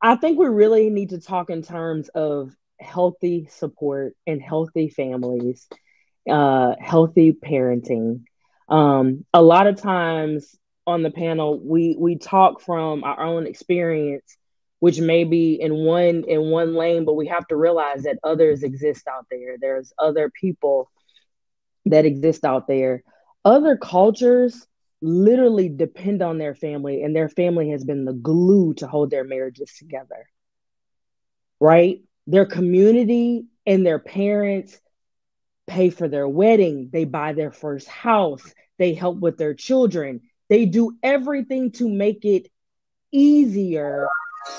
I think we really need to talk in terms of healthy support and healthy families, healthy parenting. A lot of times on the panel, we talk from our own experience, which may be in one lane, but we have to realize that others exist out there. There's other people that exist out there. Other cultures literally depend on their family, and their family has been the glue to hold their marriages together, right? Their community and their parents pay for their wedding, they buy their first house, they help with their children, they do everything to make it easier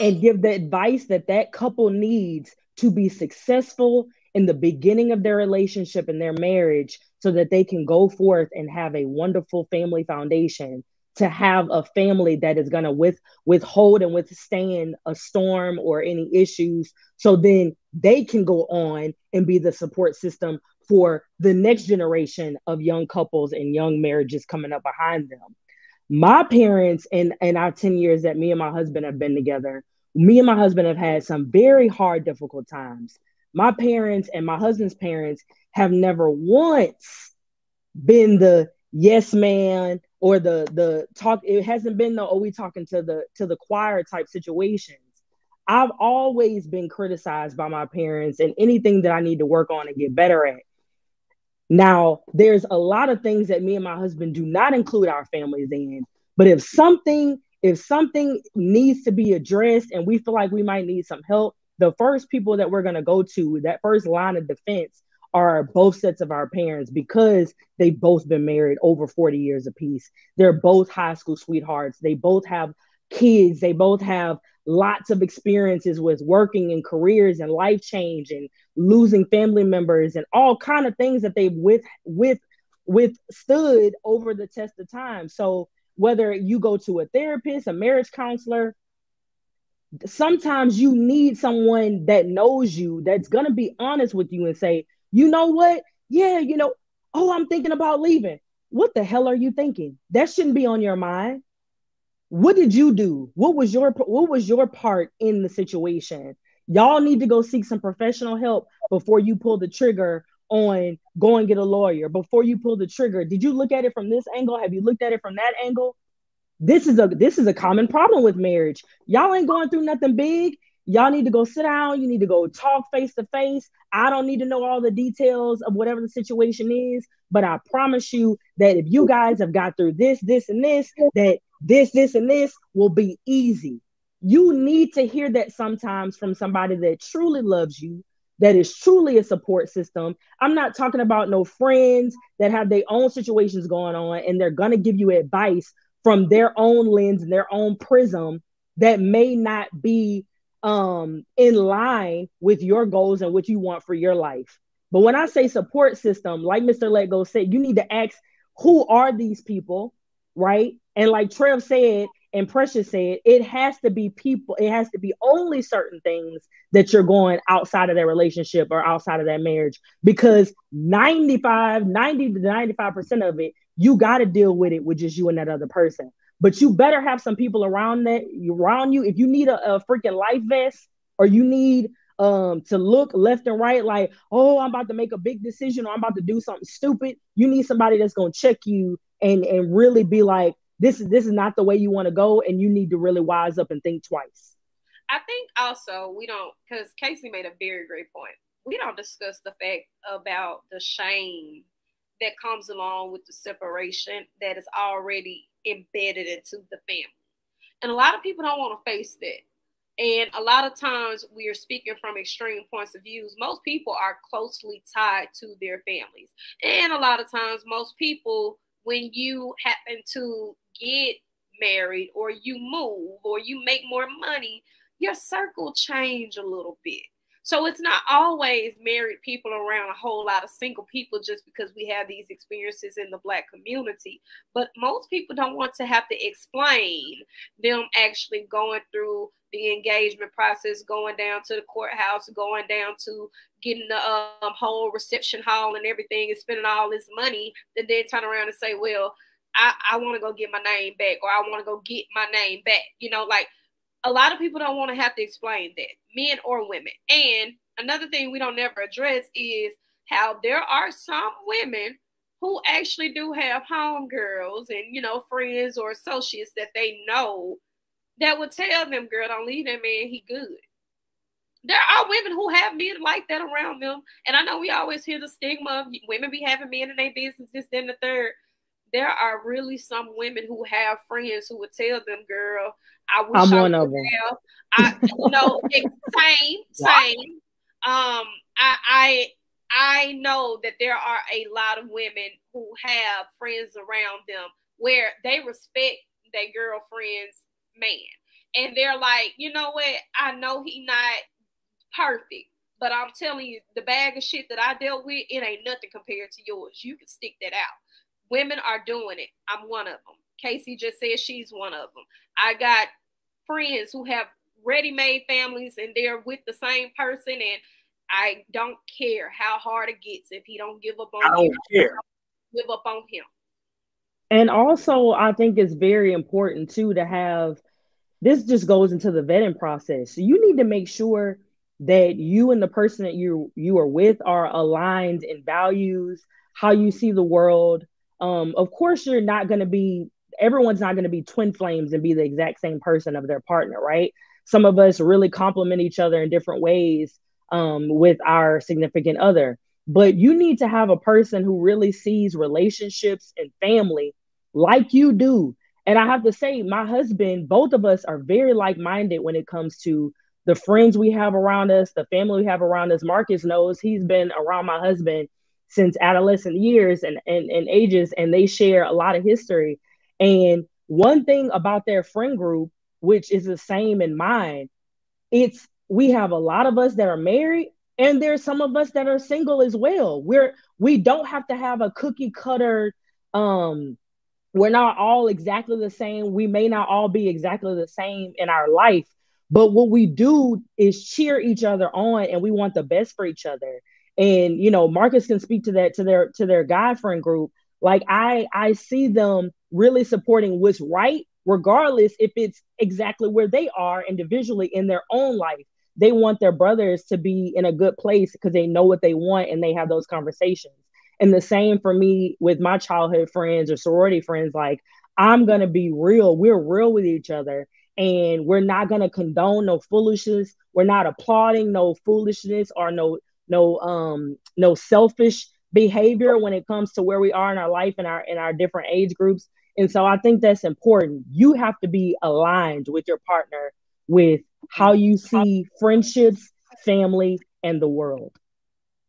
and give the advice that that couple needs to be successful in the beginning of their relationship and their marriage so that they can go forth and have a wonderful family foundation, to have a family that is going to withhold and withstand a storm or any issues, so then they can go on and be the support system for the next generation of young couples and young marriages coming up behind them. My parents, in our 10 years that me and my husband have been together, me and my husband have had some very hard, difficult times. My parents and my husband's parents have never once been the yes man or the talk. It hasn't been the, oh, we talking to the choir type situations. I've always been criticized by my parents and anything that I need to work on and get better at. Now, there's a lot of things that me and my husband do not include our families in, but if something needs to be addressed and we feel like we might need some help, the first people that we're going to go to, that first line of defense, are both sets of our parents, because they've both been married over 40 years apiece. They're both high school sweethearts. They both have kids. They both have lots of experiences with working and careers and life change and losing family members and all kind of things that they've withstood over the test of time. So whether you go to a therapist, a marriage counselor, sometimes you need someone that knows you, that's going to be honest with you and say, you know what? Yeah, oh, I'm thinking about leaving. What the hell are you thinking? That shouldn't be on your mind. What did you do? What was your part in the situation? Y'all need to go seek some professional help before you pull the trigger on go and get a lawyer. Before you pull the trigger, did you look at it from this angle? Have you looked at it from that angle? This is a common problem with marriage. Y'all ain't going through nothing big. Y'all need to go sit down. You need to go talk face to face. I don't need to know all the details of whatever the situation is, but I promise you that if you guys have got through this, and this, that this, and this will be easy. You need to hear that sometimes from somebody that truly loves you, that is truly a support system. I'm not talking about no friends that have their own situations going on and they're going to give you advice from their own lens and their own prism that may not be in line with your goals and what you want for your life. But when I say support system, like Mr. Let Go said, you need to ask, who are these people, right? And like Trev said and Precious said, it has to be people, it has to be only certain things that you're going outside of that relationship or outside of that marriage, because 90 to 95% of it, you got to deal with it with just you and that other person. But you better have some people around you. If you need a freaking life vest, or you need to look left and right like, oh, I'm about to make a big decision or I'm about to do something stupid, you need somebody that's going to check you and really be like, this is not the way you want to go, and you need to really wise up and think twice. I think also we don't, because Kasey made a very great point. We don't discuss the fact about the shame that comes along with the separation that is already embedded into the family. And a lot of people don't want to face that. And a lot of times we are speaking from extreme points of views. Most people are closely tied to their families. And a lot of times most people, when you happen to get married or you move or you make more money, your circle change a little bit. So it's not always married people around a whole lot of single people just because we have these experiences in the Black community. But most people don't want to have to explain them actually going through the engagement process, going down to the courthouse, going down to getting the whole reception hall and everything, and spending all this money, and then turn around and say, well, I want to go get my name back, or I want to go get my name back. Like, a A lot of people don't want to have to explain that, men or women. And another thing we don't never address is how there are some women who actually do have homegirls and, you know, friends or associates that they know that would tell them, girl, don't leave that man, he good. There are women who have men like that around them. And I know we always hear the stigma of women be having men in their business, this, then the third. There are really some women who have friends who would tell them, girl, I wish I'm I one of would them. have. You know, same. I know that there are a lot of women who have friends around them where they respect their girlfriend's man. And they're like, you know what? I know he not perfect, but I'm telling you, the bag of shit that I dealt with, it ain't nothing compared to yours. You can stick that out. Women are doing it. I'm one of them. Kasey just said she's one of them. I got friends who have ready-made families and they're with the same person, and I don't care how hard it gets. If he don't give up on you, give up on him. And also, I think it's very important too to have, this just goes into the vetting process. So you need to make sure that you and the person that you are with are aligned in values, how you see the world. Of course, you're not going to be, everyone's not going to be twin flames and be the exact same person of their partner, right? Some of us really complement each other in different ways with our significant other. But you need to have a person who really sees relationships and family like you do. And I have to say, my husband, both of us are very like-minded when it comes to the friends we have around us, the family we have around us. Marcus knows, he's been around my husband since adolescent years and ages, and they share a lot of history. And one thing about their friend group, which is the same in mine, it's, we have a lot of us that are married, and there's some of us that are single as well. We don't have to have a cookie cutter, we're not all exactly the same. We may not all be exactly the same in our life, but what we do is cheer each other on, and we want the best for each other. And you know, Marcus can speak to that, to their guy friend group. Like I see them really supporting what's right, regardless if it's exactly where they are individually in their own life. They want their brothers to be in a good place because they know what they want and they have those conversations. And the same for me with my childhood friends or sorority friends. Like, I'm going to be real. We're real with each other, and we're not going to condone no foolishness. We're not applauding no foolishness or no selfish behavior when it comes to where we are in our life and our different age groups. And so I think that's important. You have to be aligned with your partner with how you see friendships, family, and the world.